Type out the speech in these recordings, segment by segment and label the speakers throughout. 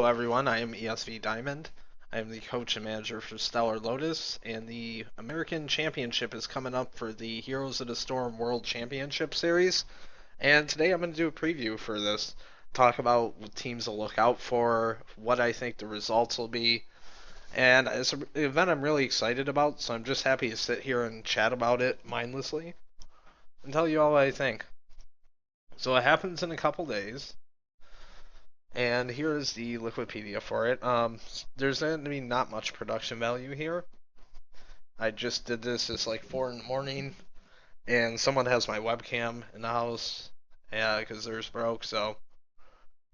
Speaker 1: Hello everyone, I am ESVDiamond. I am the coach and manager for Stellar Lotus, and the American Championship is coming up for the Heroes of the Storm World Championship Series. And today I'm going to do a preview for this, talk about what teams to look out for, what I think the results will be, and it's an event I'm really excited about, so I'm just happy to sit here and chat about it mindlessly and tell you all what I think. So it happens in a couple days. And here is the Liquipedia for it. There's going to be not much production value here. I just did this. It's like 4 in the morning, and someone has my webcam in the house, yeah, because theirs broke. So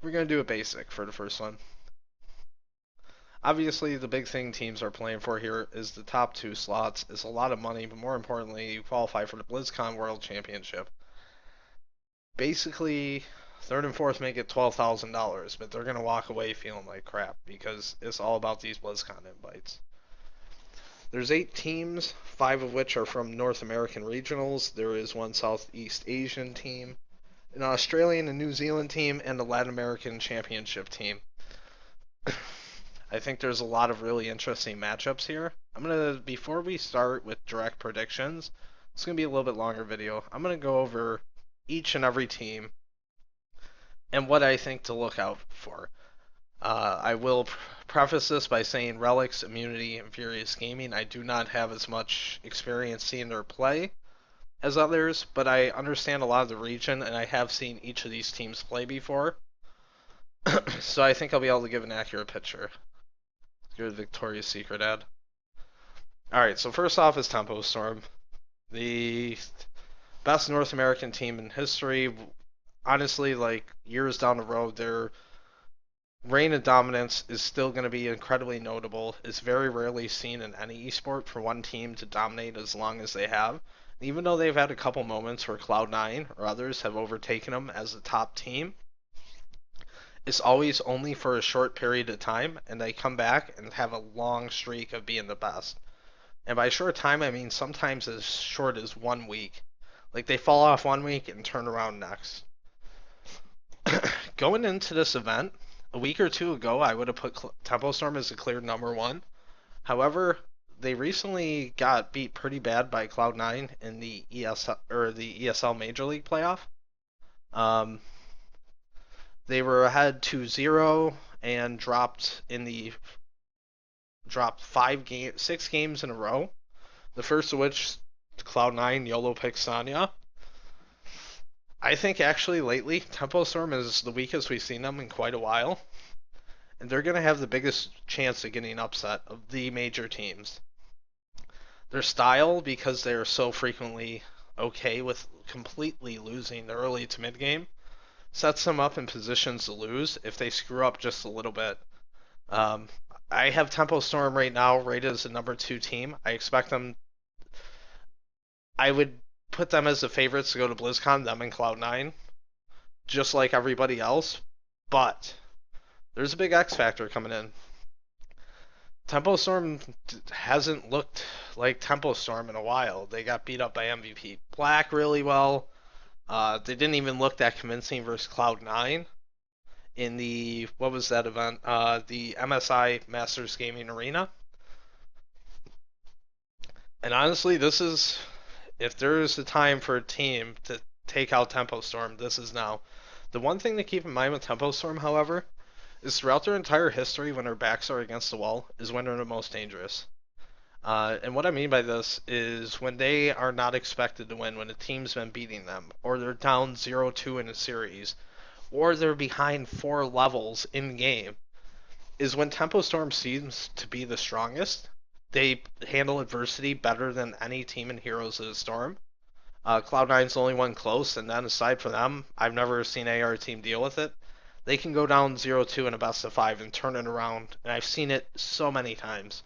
Speaker 1: we're gonna do a basic for the first one. Obviously, the big thing teams are playing for here is the top 2 slots. It's a lot of money, but more importantly, you qualify for the BlizzCon World Championship. Basically, third and fourth make it $12,000, but they're gonna walk away feeling like crap because it's all about these BlizzCon invites. There's 8 teams, 5 of which are from North American regionals. There is one Southeast Asian team, an Australian and New Zealand team, and a Latin American championship team. I think there's a lot of really interesting matchups here. Before we start with direct predictions, it's gonna be a little bit longer video. I'm gonna go over each and every team and what I think to look out for. I will preface this by saying Relics, Immunity, and Furious Gaming, I do not have as much experience seeing their play as others, but I understand a lot of the region, and I have seen each of these teams play before. So I think I'll be able to give an accurate picture. Let's give a Victoria's Secret ad. Alright, so first off is Tempo Storm. The best North American team in history. Honestly, like years down the road, their reign of dominance is still going to be incredibly notable. It's very rarely seen in any esport for one team to dominate as long as they have. Even though they've had a couple moments where Cloud9 or others have overtaken them as a top team, it's always only for a short period of time, and they come back and have a long streak of being the best. And by short time, I mean sometimes as short as 1 week. Like they fall off 1 week and turn around next. Going into this event, a week or two ago, I would have put Tempo Storm as a clear #1. However, they recently got beat pretty bad by Cloud9 in the ESL Major League playoff. They were ahead 2-0 and dropped 6 games in a row. The first of which, Cloud9 YOLO picked Sanya. I think actually lately, Tempo Storm is the weakest we've seen them in quite a while. And they're going to have the biggest chance of getting upset of the major teams. Their style, because they're so frequently okay with completely losing the early to mid game, sets them up in positions to lose if they screw up just a little bit. I have Tempo Storm right now rated as the #2 team. I expect them. I would put them as the favorites to go to BlizzCon, them and Cloud9, just like everybody else. But there's a big X factor coming in. Tempo Storm hasn't looked like Tempo Storm in a while. They got beat up by MVP Black really well. They didn't even look that convincing versus Cloud9 in the, what was that event? The MSI Masters Gaming Arena. And honestly, this is, if there's a time for a team to take out Tempo Storm, this is now. The one thing to keep in mind with Tempo Storm, however, is throughout their entire history, when their backs are against the wall, is when they're the most dangerous. And what I mean by this is when they are not expected to win, when a team's been beating them, or they're down 0-2 in a series, or they're behind 4 levels in game, is when Tempo Storm seems to be the strongest. They handle adversity better than any team in Heroes of the Storm. Cloud9's the only one close, and then aside from them, I've never seen AR team deal with it. They can go down 0-2 in a best of 5 and turn it around, and I've seen it so many times.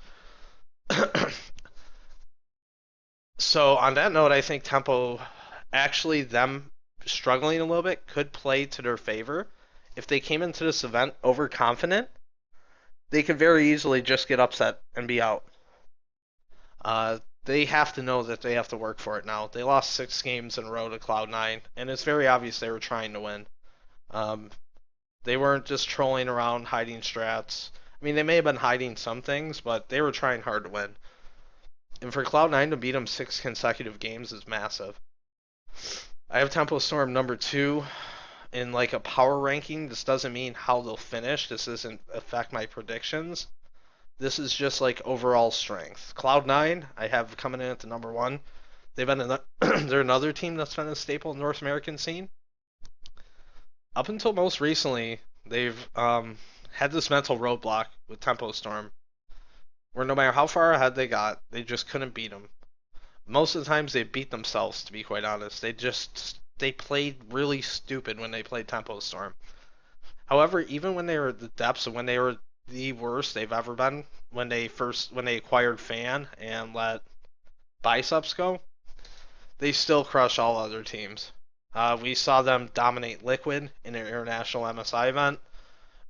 Speaker 1: So on that note, I think Tempo, actually them struggling a little bit, could play to their favor. If they came into this event overconfident, they could very easily just get upset and be out. They have to know that they have to work for it now. They lost 6 games in a row to Cloud9, and it's very obvious they were trying to win. They weren't just trolling around hiding strats. I mean, they may have been hiding some things, but they were trying hard to win. And for Cloud9 to beat them 6 consecutive games is massive. I have Tempo Storm number 2 in like a power ranking. This doesn't mean how they'll finish. This doesn't affect my predictions. This is just like overall strength. Cloud9, I have coming in at the number 1. They've been they're another team that's been a staple in the North American scene. Up until most recently, they've had this mental roadblock with Tempo Storm, where no matter how far ahead they got, they just couldn't beat them. Most of the times they beat themselves, to be quite honest. They played really stupid when they played Tempo Storm. However, even when they were at the depths of when they were the worst they've ever been, when they acquired Fan and let Biceps go, they still crush all other teams. We saw them dominate Liquid in an international MSI event.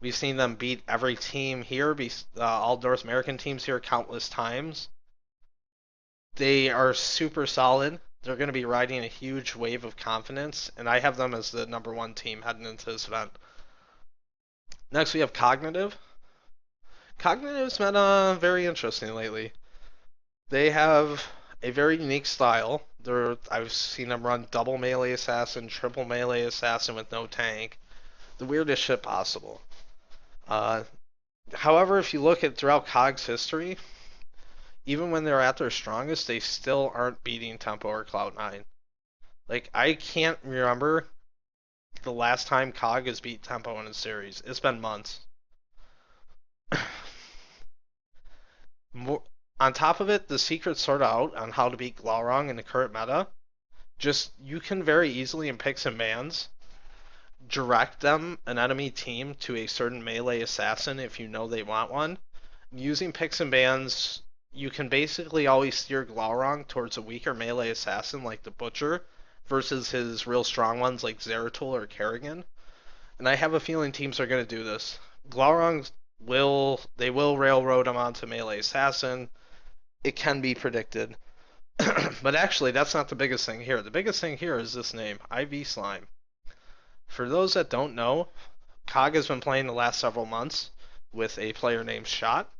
Speaker 1: We've seen them beat every team here, all North American teams here, countless times. They are super solid. They're going to be riding a huge wave of confidence, and I have them as the number 1 team heading into this event. Next, we have Cognitive. Cognitive's been very interesting lately. They have a very unique style. I've seen them run double melee assassin, triple melee assassin with no tank. The weirdest shit possible. However, if you look at throughout COG's history, even when they're at their strongest, they still aren't beating Tempo or Cloud9. Like, I can't remember the last time COG has beat Tempo in a series. It's been months. On top of it, the secret's sort of out on how to beat Glaurung in the current meta. Just, you can very easily in picks and bans direct an enemy team to a certain melee assassin if you know they want one. Using picks and bans, you can basically always steer Glaurung towards a weaker melee assassin like the Butcher versus his real strong ones like Zeratul or Kerrigan. And I have a feeling teams are going to do this. Glaurung will railroad him onto melee assassin. It can be predicted. But actually, that's not the biggest thing here. The biggest thing here is this name, IV Slime. For those that don't know, COG has been playing the last several months with a player named Shot.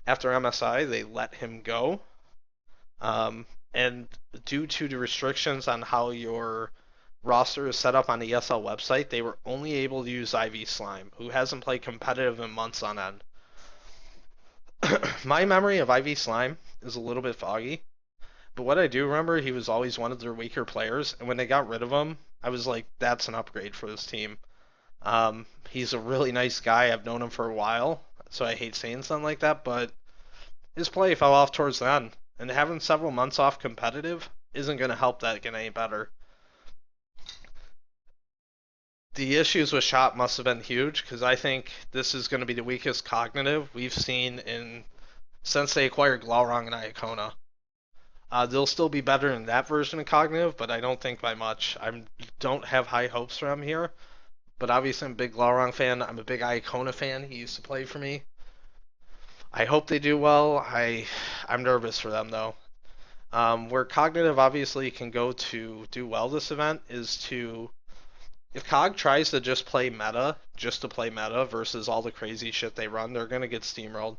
Speaker 1: After MSI, they let him go. And due to the restrictions on how your roster is set up on the ESL website, they were only able to use IV Slime, who hasn't played competitive in months on end. My memory of IV Slime is a little bit foggy, but what I do remember, he was always one of their weaker players, and when they got rid of him, I was like, that's an upgrade for this team. He's a really nice guy. I've known him for a while, so I hate saying something like that, but his play fell off towards the end, and having several months off competitive isn't going to help that get any better. The issues with Shot must have been huge, because I think this is going to be the weakest Cognitive we've seen since they acquired Glaurung and Iacona. They'll still be better in that version of Cognitive, but I don't think by much. I don't have high hopes for them here, but obviously I'm a big Glaurung fan. I'm a big Iacona fan. He used to play for me. I hope they do well. I'm nervous for them, though. Where Cognitive obviously can go to do well this event is to... If COG tries to just play meta, just to play meta versus all the crazy shit they run, they're going to get steamrolled.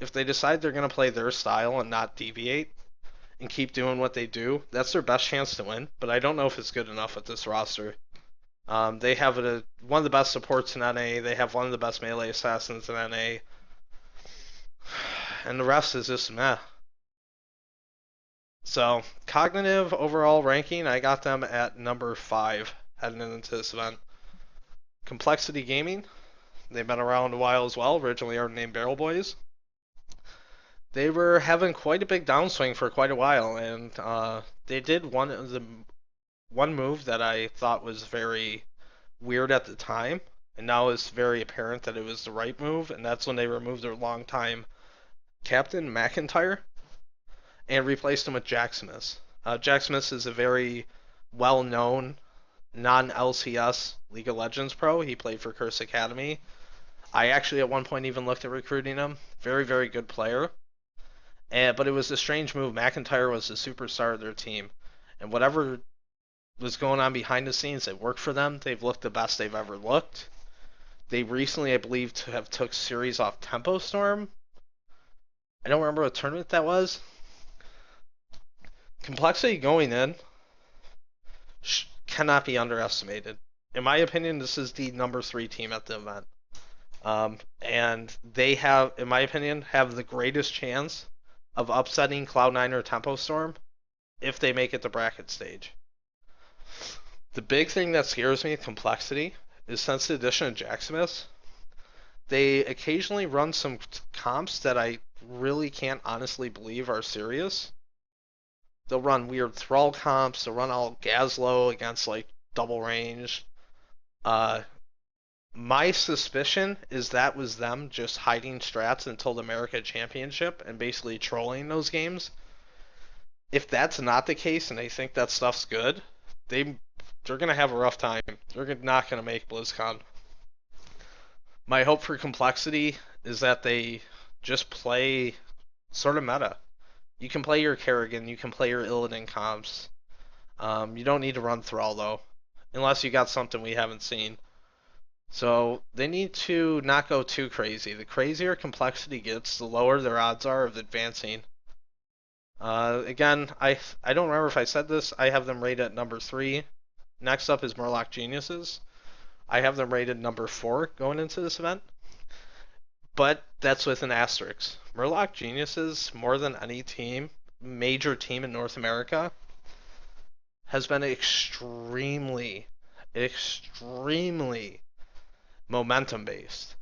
Speaker 1: If they decide they're going to play their style and not deviate and keep doing what they do, that's their best chance to win, but I don't know if it's good enough with this roster. They have one of the best supports in NA, they have one of the best melee assassins in NA, and the rest is just meh. So, Cognitive overall ranking, I got them at number 5 heading into this event. Complexity Gaming, they've been around a while as well, originally are named Barrel Boys. They were having quite a big downswing for quite a while, and they did one move that I thought was very weird at the time, and now it's very apparent that it was the right move, and that's when they removed their longtime captain, McIntyre, and replaced him with Jack Smith. Jack Smith is a very well-known non-LCS League of Legends pro. He played for Curse Academy. I actually at one point even looked at recruiting him. Very, very good player. But it was a strange move. McIntyre was the superstar of their team. And whatever was going on behind the scenes, it worked for them. They've looked the best they've ever looked. They recently, I believe, have took series off Tempo Storm. I don't remember what tournament that was. Complexity going in cannot be underestimated. In my opinion, this is the number 3 team at the event. And they have, in my opinion, have the greatest chance of upsetting Cloud9 or Tempo Storm if they make it to bracket stage. The big thing that scares me, complexity, is since the addition of Jacksmith, they occasionally run some comps that I really can't honestly believe are serious. They'll run weird Thrall comps, they'll run all Gazlowe against like double range. My suspicion is that was them just hiding strats until the America Championship and basically trolling those games. If that's not the case and they think that stuff's good, they're gonna have a rough time. They're not gonna make BlizzCon. My hope for complexity is that they just play sort of meta. You can play your Kerrigan, you can play your Illidan comps. You don't need to run Thrall though, unless you got something we haven't seen. So they need to not go too crazy. The crazier complexity gets, the lower their odds are of advancing. Again, I don't remember if I said this. I have them rated at number 3. Next up is Murloc Geniuses. I have them rated number 4 going into this event. But that's with an asterisk. Murloc Geniuses, more than any team, major team in North America, has been extremely momentum based.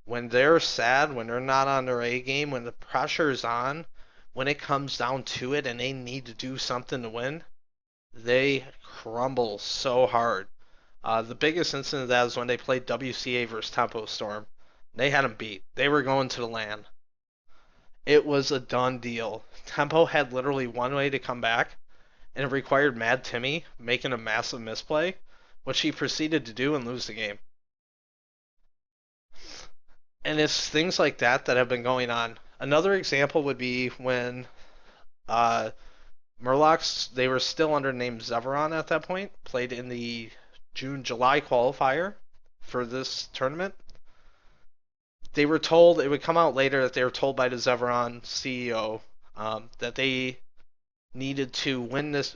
Speaker 1: When they're sad, when they're not on their A game, when the pressure's on, when it comes down to it and they need to do something to win, they crumble so hard. The biggest incident of that is when they played WCA versus Tempo Storm. They had them beat. They were going to the LAN. It was a done deal. Tempo had literally one way to come back, and it required Mad Timmy making a massive misplay, which he proceeded to do and lose the game. And it's things like that that have been going on. Another example would be when Murlocs, they were still under the name Zeveron at that point, played in the June-July qualifier for this tournament. They were told, it would come out later that they were told by the Zeveron CEO that they needed to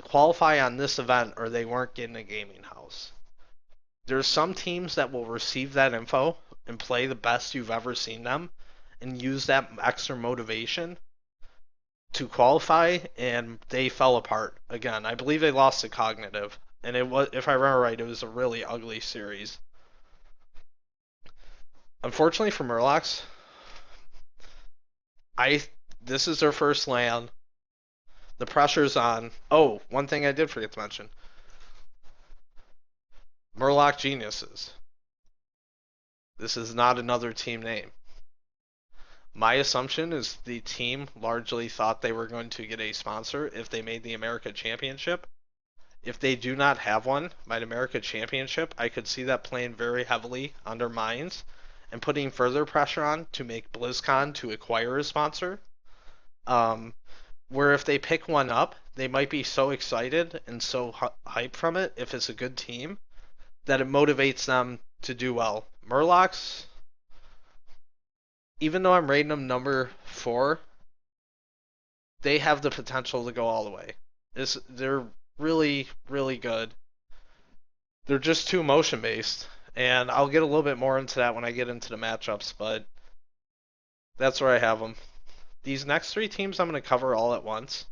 Speaker 1: qualify on this event or they weren't getting a gaming house. There's some teams that will receive that info and play the best you've ever seen them and use that extra motivation to qualify, and they fell apart again. I believe they lost to Cognitive, and it was, if I remember right, it was a really ugly series. Unfortunately for Murlocs, this is their first LAN. The pressure's on. Oh, one thing I did forget to mention. Murloc Geniuses. This is not another team name. My assumption is the team largely thought they were going to get a sponsor if they made the America Championship. If they do not have one by the America Championship, I could see that playing very heavily on their minds and putting further pressure on to make BlizzCon to acquire a sponsor. Where if they pick one up, they might be so excited and so hyped from it, if it's a good team, that it motivates them to do well. Murlocs, even though I'm rating them number 4, they have the potential to go all the way. They're really, really good. They're just too motion based, and I'll get a little bit more into that when I get into the matchups, but that's where I have them. These next 3 teams I'm going to cover all at once,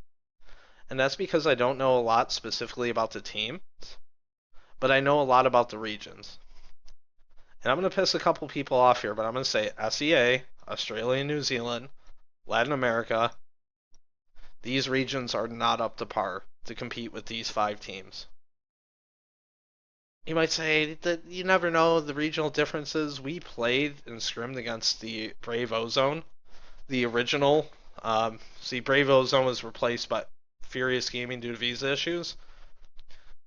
Speaker 1: and that's because I don't know a lot specifically about the team, but I know a lot about the regions. And I'm going to piss a couple people off here, but I'm going to say SEA, Australia and New Zealand, Latin America. These regions are not up to par to compete with these 5 teams. You might say that you never know the regional differences. We played and scrimmed against the Brave Ozone, the original. Brave Ozone was replaced by Furious Gaming due to visa issues.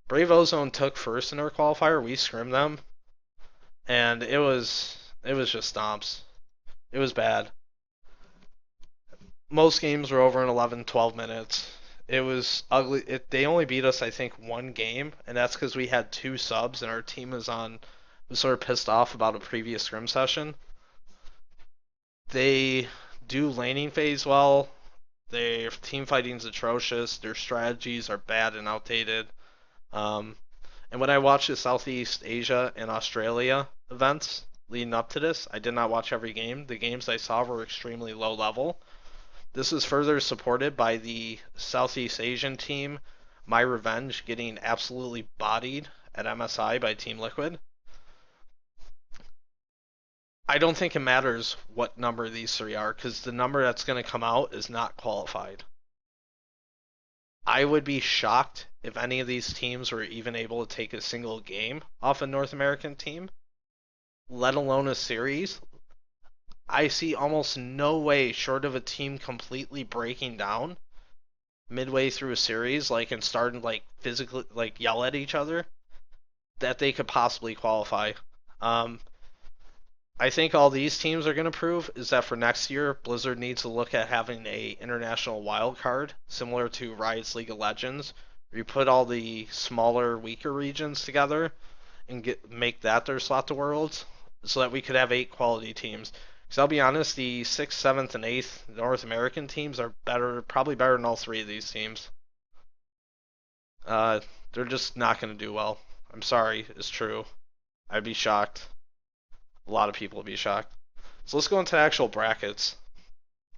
Speaker 1: Brave Ozone took first in our qualifier. We scrimmed them, and it was just stomps. It was bad. Most games were over in 11, 12 minutes. It was ugly. They only beat us, I think, 1 game, and that's because we had 2 subs and our team was on was sort of pissed off about a previous scrim session. They do laning phase well. Their team fighting's atrocious. Their strategies are bad and outdated. Um, and when I watched the Southeast Asia and Australia events leading up to this, I did not watch every game. The games I saw were extremely low level. This is further supported by the Southeast Asian team, My Revenge, getting absolutely bodied at MSI by Team Liquid. I don't think it matters what number these three are, because the number that's going to come out is not qualified. I would be shocked if any of these teams were even able to take a single game off a North American team, let alone a series. I see almost no way, short of a team completely breaking down midway through a series, like, and starting like physically like yell at each other, that they could possibly qualify. Um, I think all these teams are going to prove is that for next year, Blizzard needs to look at having a international wild card similar to Riot's League of Legends, where you put all the smaller, weaker regions together and make that their slot to Worlds, so that we could have 8 quality teams. Because I'll be honest, the 6th, 7th, and 8th North American teams are better, probably better than all 3 of these teams. They're just not going to do well. I'm sorry, it's true. I'd be shocked. A lot of people would be shocked. So let's go into the actual brackets,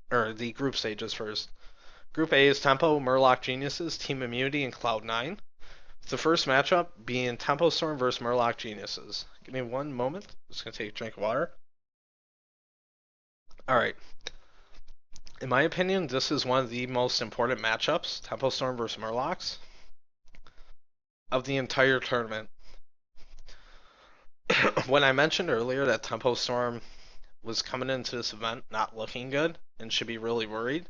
Speaker 1: or the group stages first. Group A is Tempo, Murloc Geniuses, Team Immunity, and Cloud9. The first matchup being Tempo Storm versus Murloc Geniuses. Give me one moment. I'm just going to take a drink of water. Alright. In my opinion, this is one of the most important matchups, Tempo Storm versus Murlocs, of the entire tournament. When I mentioned earlier that Tempo Storm was coming into this event not looking good and should be really worried,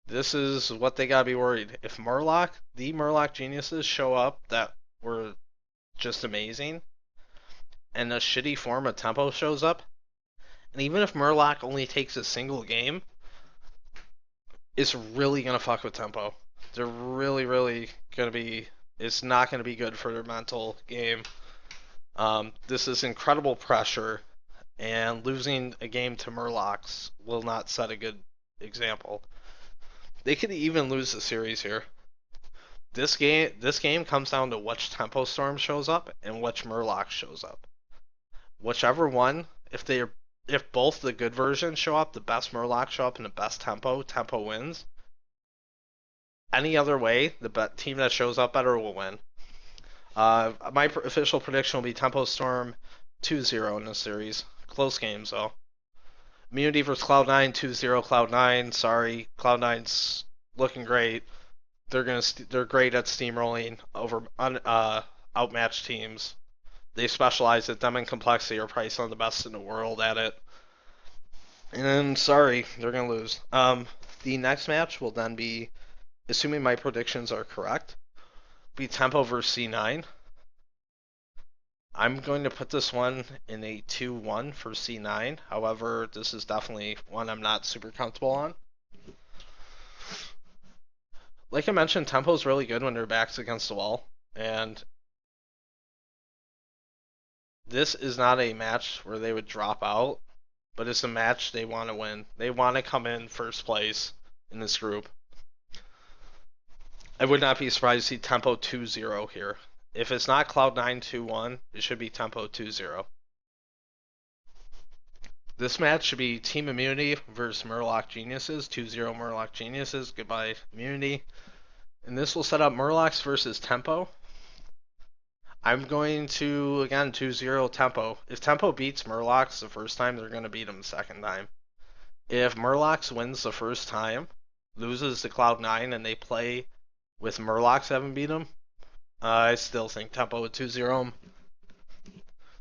Speaker 1: this is what they gotta be worried. If the Murloc Geniuses show up that were just amazing, and a shitty form of Tempo shows up, and even if Murloc only takes a single game, it's really gonna fuck with Tempo. They're really gonna be. It's not gonna be good for their mental game. This is incredible pressure, and losing a game to Murlocs will not set a good example. They could even lose the series here. This game comes down to which Tempo Storm shows up and which Murloc shows up. Whichever one, if both the good versions show up, the best Murloc show up, and the best Tempo wins. Any other way, the team that shows up better will win. My official prediction will be Tempo Storm 2-0 in this series. Close games though. Immunity versus Cloud9, 2-0 Cloud9. Sorry, Cloud9's looking great. They're great at steamrolling over outmatched teams. They specialize at them in complexity, are probably some of the best in the world at it. And sorry, they're gonna lose. The next match will then be, assuming my predictions are correct, be Tempo versus C9. I'm going to put this one in a 2-1 for C9. However, this is definitely one I'm not super comfortable on. Like I mentioned, Tempo's really good when their back's against the wall, and this is not a match where they would drop out, but it's a match they want to win. They want to come in first place in this group. I would not be surprised to see Tempo 2-0 here. If it's not Cloud9 2-1, it should be Tempo 2-0. This match should be Team Immunity versus Murloc Geniuses. 2-0 Murloc Geniuses. Goodbye, Immunity. And this will set up Murlocs versus Tempo. I'm going to, again, 2-0 Tempo. If Tempo beats Murlocs the first time, they're going to beat them the second time. If Murlocs wins the first time, loses to Cloud9, and they play with Murlocs having beat them, I still think Tempo would 2-0 them.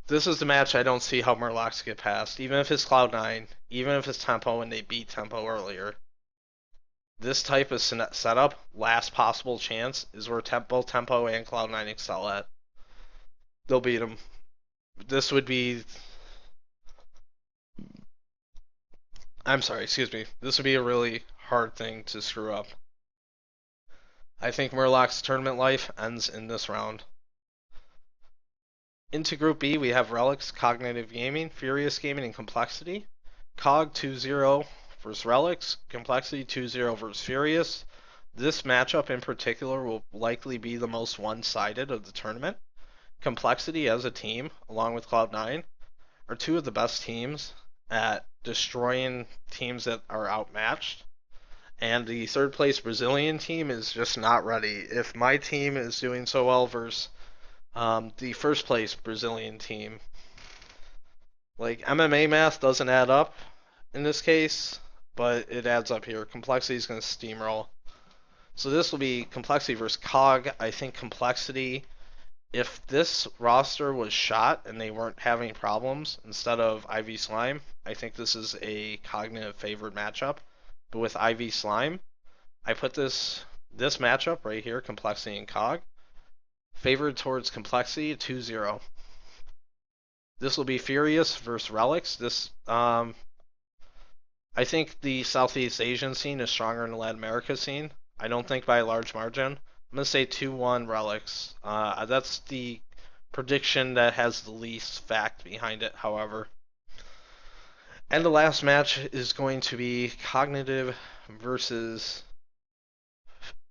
Speaker 1: This is the match I don't see how Murlocs get past. Even if it's Cloud9, even if it's Tempo and they beat Tempo earlier. This type of setup, last possible chance, is where both Tempo and Cloud9 excel at. They'll beat them. This would be... I'm sorry, excuse me. This would be a really hard thing to screw up. I think Murloc's tournament life ends in this round. Into Group B, we have Relics, Cognitive Gaming, Furious Gaming, and Complexity. Cog 2-0 versus Relics, Complexity 2-0 versus Furious. This matchup in particular will likely be the most one-sided of the tournament. Complexity as a team, along with Cloud9, are two of the best teams at destroying teams that are outmatched. And the third place Brazilian team is just not ready. If my team is doing so well versus the first place Brazilian team, like MMA math doesn't add up in this case, but it adds up here. Complexity is going to steamroll. So this will be Complexity versus Cog. I think Complexity, if this roster was shot and they weren't having problems instead of IV Slime, I think this is a cognitive favored matchup. But with IV Slime, I put this matchup right here, Complexity and Cog, favored towards Complexity 2-0. This will be Furious versus Relics. I think the Southeast Asian scene is stronger than the Latin America scene. I don't think by a large margin. I'm going to say 2-1 Relics. That's the prediction that has the least fact behind it, however. And the last match is going to be Cognitive versus...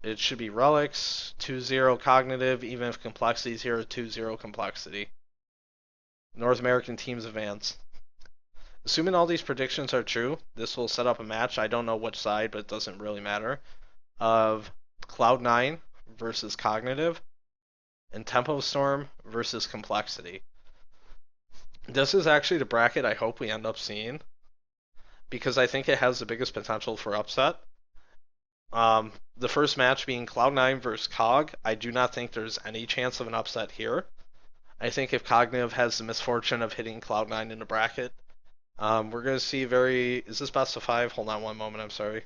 Speaker 1: It should be Relics, 2-0 Cognitive, even if Complexity is here, 2-0 Complexity. North American teams advance. Assuming all these predictions are true, this will set up a match, I don't know which side, but it doesn't really matter, of Cloud9 versus Cognitive and Tempo Storm versus Complexity. This is actually the bracket I hope we end up seeing, because I think it has the biggest potential for upset. The first match being Cloud9 versus Cog, I do not think there's any chance of an upset here. I think if Cognitive has the misfortune of hitting Cloud9 in the bracket, we're going to see Is this best of 5? Hold on one moment, I'm sorry.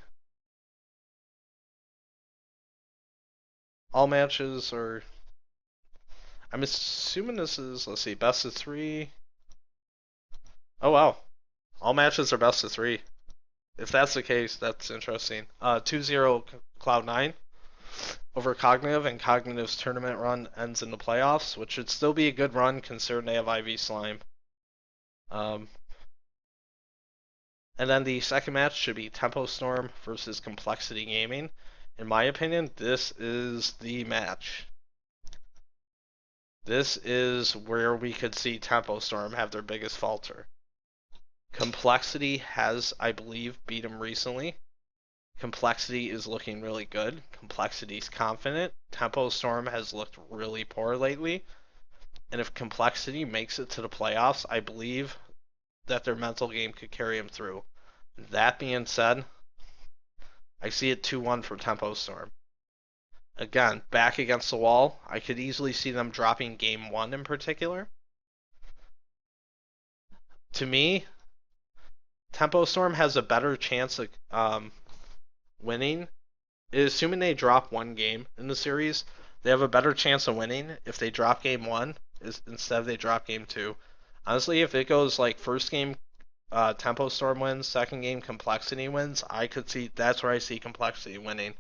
Speaker 1: All matches are... I'm assuming this is, let's see, best of 3. Oh, wow. All matches are best of 3. If that's the case, that's interesting. 2-0 Cloud9 over Cognitive, and Cognitive's tournament run ends in the playoffs, which should still be a good run considering they have IV Slime. And then the second match should be Tempo Storm versus Complexity Gaming. In my opinion, this is the match. This is where we could see Tempo Storm have their biggest falter. Complexity has, I believe, beat him recently. Complexity is looking really good. Complexity's confident. Tempo Storm has looked really poor lately. And if Complexity makes it to the playoffs, I believe that their mental game could carry him through. That being said, I see it 2-1 for Tempo Storm. Again, back against the wall. I could easily see them dropping game 1 in particular. To me, Tempo Storm has a better chance of winning. Assuming they drop one game in the series, they have a better chance of winning if they drop game 1 instead of they drop game 2. Honestly, if it goes like first game Tempo Storm wins, second game Complexity wins, that's where I see Complexity winning.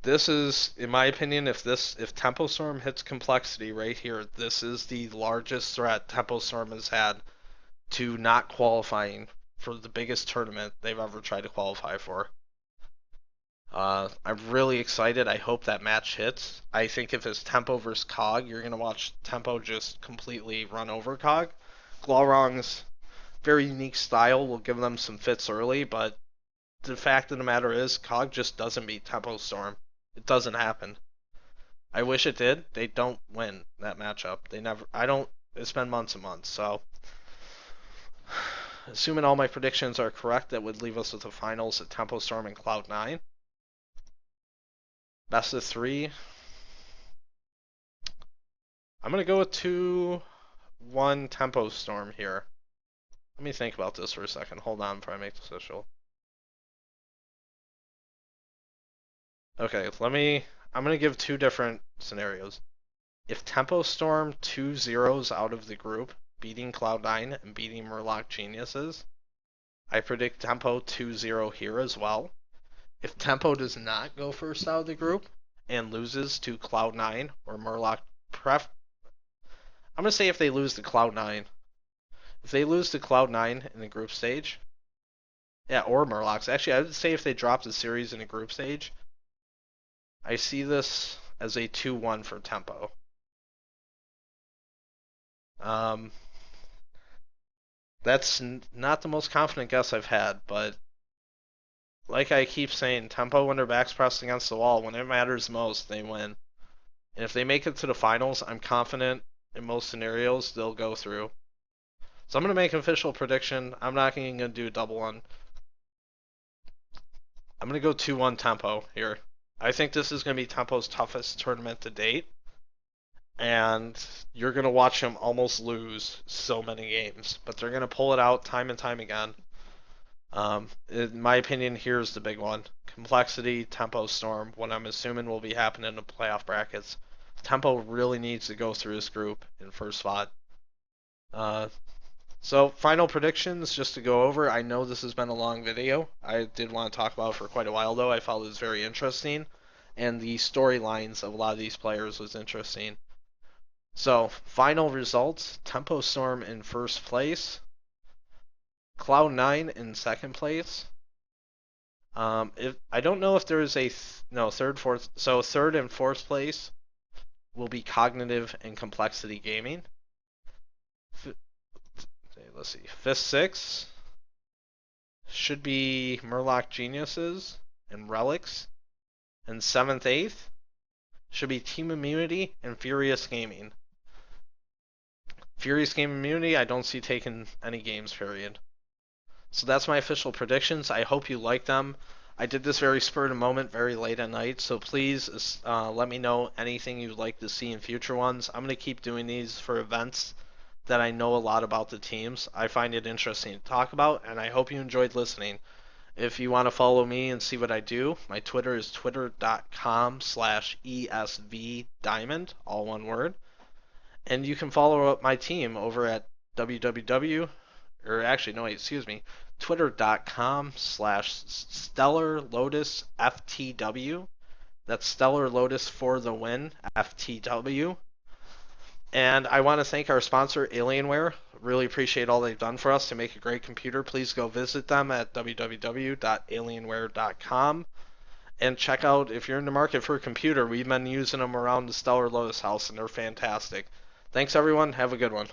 Speaker 1: This is, in my opinion, if Tempo Storm hits Complexity right here, this is the largest threat Tempo Storm has had to not qualifying for the biggest tournament they've ever tried to qualify for. I'm really excited. I hope that match hits. I think if it's Tempo versus Cog, you're going to watch Tempo just completely run over Cog. Glaurung's very unique style will give them some fits early, but the fact of the matter is, Cog just doesn't beat Tempo Storm. It doesn't happen. I wish it did. They don't win that matchup. It's been months and months, so... Assuming all my predictions are correct, that would leave us with the finals at Tempo Storm and Cloud9. Best of 3. I'm going to go with 2-1 Tempo Storm here. Let me think about this for a second. Hold on before I make this official. Okay, I'm going to give 2 different scenarios. If Tempo Storm 2-0s out of the group, beating Cloud9 and beating Murloc Geniuses, I predict Tempo 2-0 here as well. If Tempo does not go first out of the group and loses to Cloud9 or Murloc, I'm gonna say if they lose to Cloud9. If they lose to Cloud9 in the group stage, yeah, or Murlocs. Actually, I would say if they drop the series in a group stage, I see this as a 2-1 for Tempo. Um, that's not the most confident guess I've had, but like I keep saying, Tempo, when their back's pressed against the wall, when it matters most, they win. And if they make it to the finals, I'm confident in most scenarios they'll go through. So I'm going to make an official prediction. I'm not going to do a double one. I'm going to go 2-1 Tempo here. I think this is going to be Tempo's toughest tournament to date. And you're going to watch them almost lose so many games. But they're going to pull it out time and time again. In my opinion, here's the big one. Complexity, Tempo, Storm, what I'm assuming will be happening in the playoff brackets. Tempo really needs to go through this group in first spot. So final predictions, just to go over. I know this has been a long video. I did want to talk about it for quite a while, though. I felt it was very interesting. And the storylines of a lot of these players was interesting. So, final results. Tempo Storm in first place. Cloud9 in second place. I don't know if there is a third, fourth. So third and fourth place will be Cognitive and Complexity Gaming. Let's see. Fifth, sixth should be Murloc Geniuses and Relics, and seventh, eighth should be Team Immunity and Furious Gaming. Furious Game Immunity, I don't see taking any games, period. So that's my official predictions. I hope you like them. I did this very spur of the moment, very late at night, so please let me know anything you'd like to see in future ones. I'm going to keep doing these for events that I know a lot about the teams. I find it interesting to talk about, and I hope you enjoyed listening. If you want to follow me and see what I do, my Twitter is twitter.com/ESVDiamond, all one word. And you can follow up my team over at twitter.com/StellarLotusFTW. That's Stellar Lotus for the win, FTW. And I want to thank our sponsor, Alienware. Really appreciate all they've done for us to make a great computer. Please go visit them at www.alienware.com. And check out, if you're in the market for a computer, we've been using them around the Stellar Lotus house, and they're fantastic. Thanks, everyone. Have a good one.